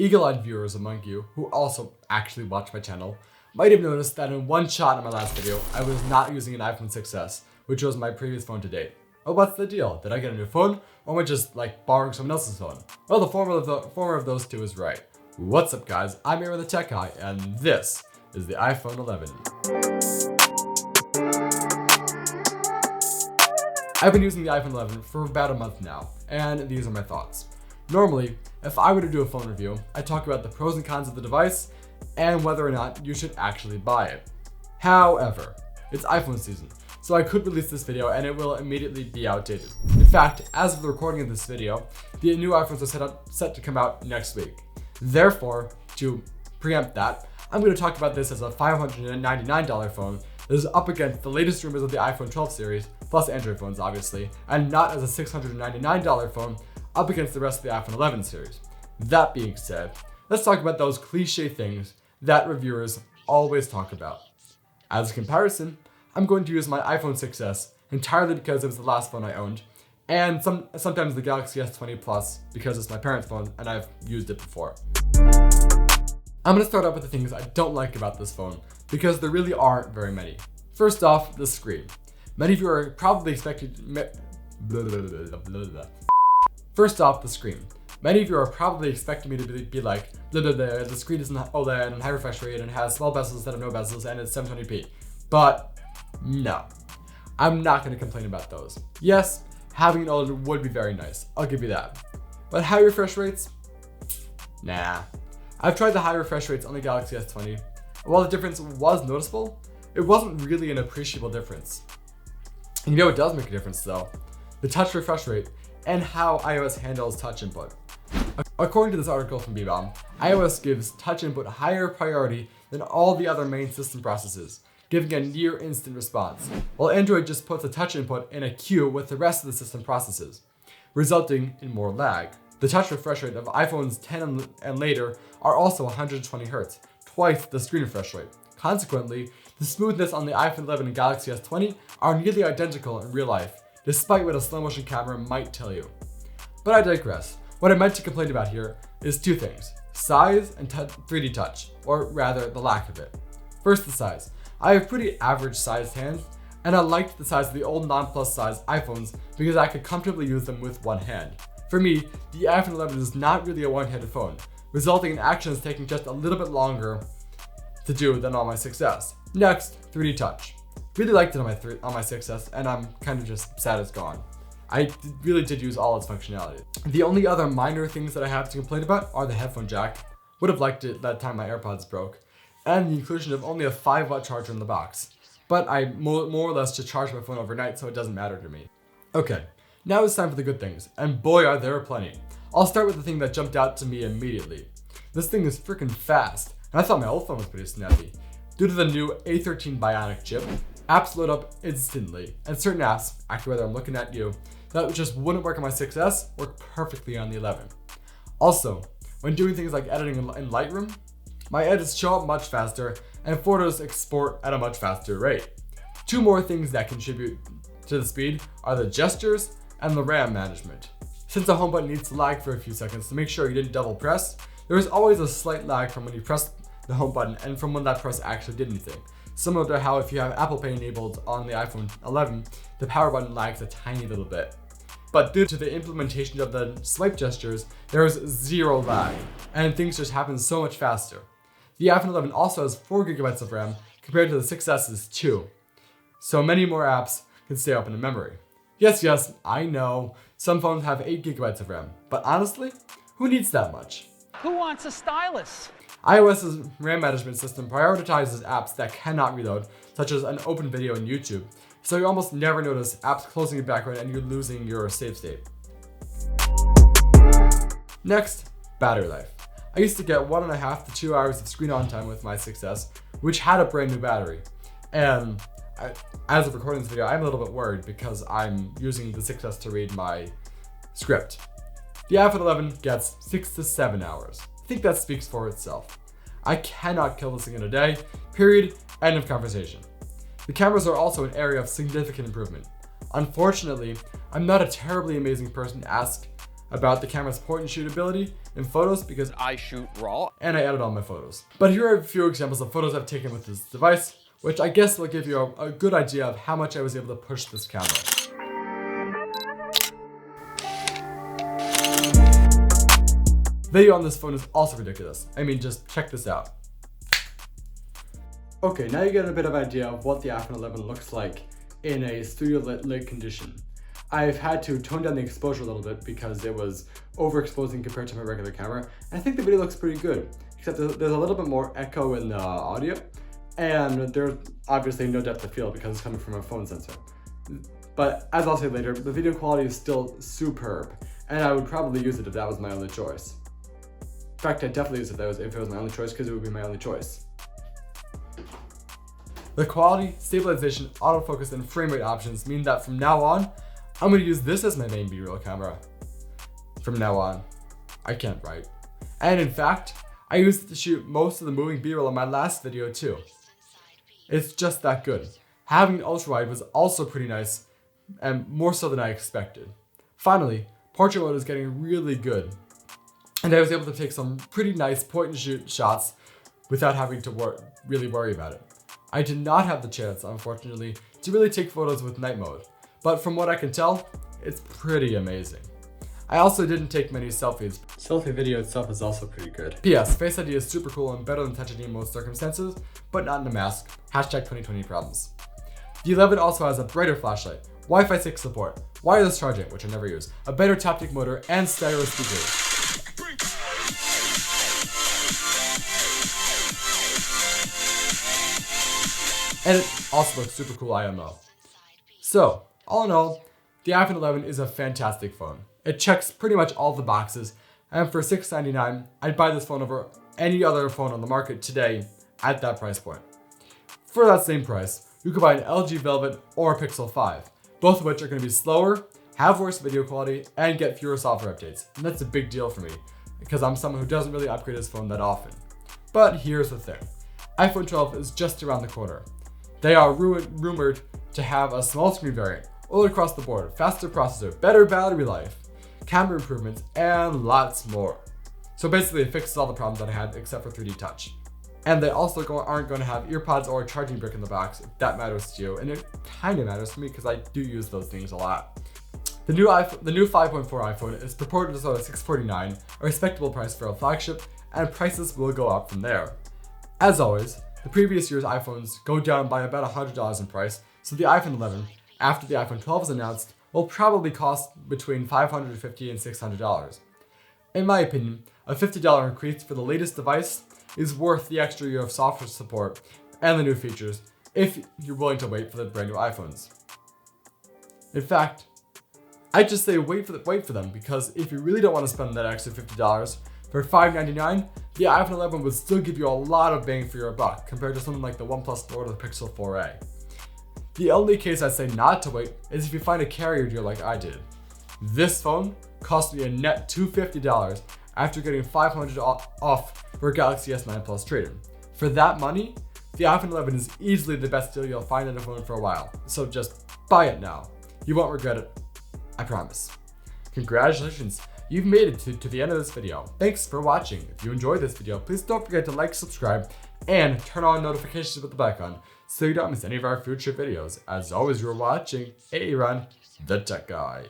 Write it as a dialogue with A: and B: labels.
A: Eagle-eyed viewers among you, who also actually watch my channel, might have noticed that in one shot in my last video, I was not using an iPhone 6s, which was my previous phone to date. Oh, what's the deal? Did I get a new phone, or am I just borrowing someone else's phone? Well, the former of those two is right. What's up, guys? I'm Aaron the Tech Guy, and this is the iPhone 11. I've been using the iPhone 11 for about a month now, and these are my thoughts. Normally, if I were to do a phone review, I'd talk about the pros and cons of the device and whether or not you should actually buy it. However, it's iPhone season, so I could release this video and it will immediately be outdated. In fact, as of the recording of this video, the new iPhones are set to come out next week. Therefore, to preempt that, I'm going to talk about this as a $599 phone that is up against the latest rumors of the iPhone 12 series, plus Android phones obviously, and not as a $699 phone up against the rest of the iPhone 11 series. That being said, let's talk about those cliche things that reviewers always talk about. As a comparison, I'm going to use my iPhone 6s entirely because it was the last phone I owned, and sometimes the Galaxy S20 Plus because it's my parents' phone and I've used it before. I'm going to start off with the things I don't like about this phone, because there really aren't very many. First off, the screen. Many of you are probably expecting First off, the screen. Many of you are probably expecting me to be like, the screen isn't OLED and high refresh rate and has small bezels instead of no bezels and it's 720p. But no, I'm not going to complain about those. Yes, having an OLED would be very nice, I'll give you that. But high refresh rates? Nah. I've tried the high refresh rates on the Galaxy S20. While the difference was noticeable, it wasn't really an appreciable difference. And you know what does make a difference though? The touch refresh rate and how iOS handles touch input. According to this article from Bebom, iOS gives touch input higher priority than all the other main system processes, giving a near instant response, while Android just puts a touch input in a queue with the rest of the system processes, resulting in more lag. The touch refresh rate of iPhones 10 and later are also 120 Hz, twice the screen refresh rate. Consequently, the smoothness on the iPhone 11 and Galaxy S20 are nearly identical in real life, despite what a slow motion camera might tell you. But I digress. What I meant to complain about here is two things: size and 3D touch, or rather the lack of it. First, the size. I have pretty average sized hands, and I liked the size of the old non-plus size iPhones because I could comfortably use them with one hand. For me, the iPhone 11 is not really a one-handed phone, resulting in actions taking just a little bit longer to do than on my 6s. Next, 3D touch. Really liked it on my 6s, and I'm kind of just sad it's gone. I really did use all its functionality. The only other minor things that I have to complain about are the headphone jack. Would have liked it that time my AirPods broke, and the inclusion of only a 5-watt charger in the box. But I more or less just charge my phone overnight, so it doesn't matter to me. Okay, now it's time for the good things, and boy are there plenty. I'll start with the thing that jumped out to me immediately. This thing is freaking fast, and I thought my old phone was pretty snappy. Due to the new A13 Bionic chip, apps load up instantly, and certain apps, actually whether I'm looking at you, that just wouldn't work on my 6s, work perfectly on the 11. Also, when doing things like editing in Lightroom, my edits show up much faster, and photos export at a much faster rate. Two more things that contribute to the speed are the gestures and the RAM management. Since the home button needs to lag for a few seconds to make sure you didn't double press, there is always a slight lag from when you press the home button and from when that press actually did anything. Similar to how if you have Apple Pay enabled on the iPhone 11, the power button lags a tiny little bit. But due to the implementation of the swipe gestures, there is zero lag, and things just happen so much faster. The iPhone 11 also has 4 GB of RAM compared to the 6s's 2, so many more apps can stay open in memory. Yes, I know, some phones have 8 GB of RAM, but honestly, who needs that much?
B: Who wants a stylus?
A: iOS's RAM management system prioritizes apps that cannot reload, such as an open video in YouTube, so you almost never notice apps closing in background and you're losing your save state. Next, battery life. I used to get 1.5 to 2 hours of screen on time with my 6s, which had a brand new battery. And as of recording this video, I'm a little bit worried because I'm using the 6s to read my script. The iPhone 11 gets 6 to 7 hours. I think that speaks for itself. I cannot kill this thing in a day, period, end of conversation. The cameras are also an area of significant improvement. Unfortunately, I'm not a terribly amazing person to ask about the camera's point and shoot ability in photos because
B: I shoot raw.
A: and I edit all my photos. But here are a few examples of photos I've taken with this device, which I guess will give you a good idea of how much I was able to push this camera. Video on this phone is also ridiculous. I mean, just check this out. Okay, now you get a bit of an idea of what the iPhone 11 looks like in a studio lit condition. I've had to tone down the exposure a little bit because it was overexposing compared to my regular camera. And I think the video looks pretty good, except there's a little bit more echo in the audio, and there's obviously no depth of field because it's coming from a phone sensor. But as I'll say later, the video quality is still superb, and I would probably use it if that was my only choice. In fact, I'd definitely use it if it was my only choice because it would be my only choice. The quality, stabilization, autofocus, and frame rate options mean that from now on, I'm going to use this as my main B-roll camera. From now on. I can't write. And in fact, I used it to shoot most of the moving B-roll in my last video too. It's just that good. Having an ultra-wide was also pretty nice, and more so than I expected. Finally, portrait mode is getting really good, and I was able to take some pretty nice point-and-shoot shots without having to really worry about it. I did not have the chance, unfortunately, to really take photos with night mode, but from what I can tell, it's pretty amazing. I also didn't take many selfies. Selfie video itself is also pretty good. P.S. Face ID is super cool and better than Touch ID in most circumstances, but not in a mask. Hashtag 2020 problems. The 11 also has a brighter flashlight, Wi-Fi 6 support, wireless charging, which I never use, a better Taptic motor, and stereo speakers. And it also looks super cool, I know. So, all in all, the iPhone 11 is a fantastic phone. It checks pretty much all the boxes, and for $699, I'd buy this phone over any other phone on the market today at that price point. For that same price, you could buy an LG Velvet or a Pixel 5, both of which are going to be slower, have worse video quality, and get fewer software updates. And that's a big deal for me, because I'm someone who doesn't really upgrade his phone that often. But here's the thing. iPhone 12 is just around the corner. They are rumored to have a small screen variant, all across the board, faster processor, better battery life, camera improvements, and lots more. So basically it fixes all the problems that I had except for 3D Touch. And they also aren't going to have earpods or a charging brick in the box, if that matters to you, and it kind of matters to me because I do use those things a lot. The new 5.4 iPhone is purported to sell at $649, a respectable price for a flagship, and prices will go up from there. As always, the previous year's iPhones go down by about $100 in price, so the iPhone 11, after the iPhone 12 is announced, will probably cost between $550 and $600. In my opinion, a $50 increase for the latest device is worth the extra year of software support and the new features if you're willing to wait for the brand new iPhones. In fact, I'd just say wait for them, because if you really don't want to spend that extra $50, for $599, the iPhone 11 would still give you a lot of bang for your buck compared to something like the OnePlus 4 or the Pixel 4a. The only case I'd say not to wait is if you find a carrier deal like I did. This phone cost me a net $250 after getting $500 off for a Galaxy S9 Plus trade-in. For that money, the iPhone 11 is easily the best deal you'll find in a phone for a while, so just buy it now. You won't regret it, I promise. Congratulations, you've made it to the end of this video. Thanks for watching. If you enjoyed this video, please don't forget to like, subscribe, and turn on notifications with the bell icon so you don't miss any of our future videos. As always, you're watching Aaron, the Tech Guy.